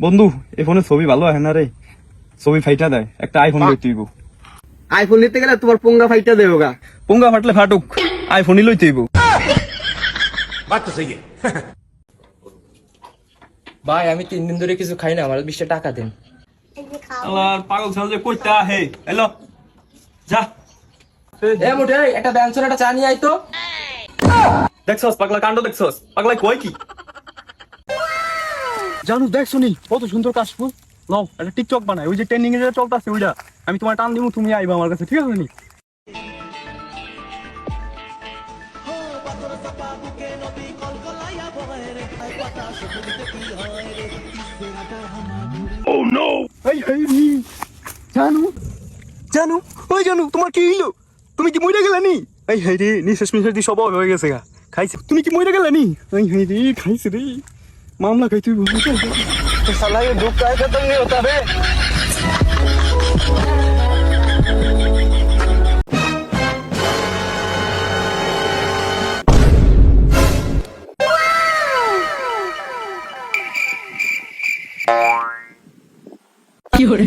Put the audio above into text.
বন্ধু এই ফোনে ছবি ভালো হয় না রে, ছবি ফাইটা দেয়, একটা আইফোন লইতে হইব। আইফোন নিতে গেলে তোমার পোঙ্গা ফাইটা দেবো গা। পুঙ্গা ফাটলে ফাটুক, আইফোনই লইতে হইব। ভাই আমি 3 দিন ধরে কিছু খাই না, আমার 20 টাকা দেন। আল্লাহর পাগল ছাল যে কইতা হে এলো যা। এ মোটে একটা ব্যাংসন একটা চা নিয়ে আই তো। দেখছস পাগলা কাণ্ড, দেখছস পাগলা কই কি জানু? দেখ শুনি কত সুন্দর কাশফুল, নাও একটা টিকটক বানাই, ওই যে ট্রেন্ডিং এ চলতেছে ওইটা, আমি তোমার টান দিমু, তুমি আইবা আমার কাছে, ঠিক আছে নি? Oh no! এই এই জানু, জানু, ওই জানু, তোমার কি হইলো? তুমি কি মইরা গেলা নি? এই হাই রে, নিঃশ্বাস মিশ্বাস দি সব হয়ে গেছে গা, খাইছে। তুমি কি মইরা গেলা নি? এই হাই রে, খাইছে রে, মামলা খাই তুই বল। साला ये दुख का खत्म नहीं होता बे। কি hore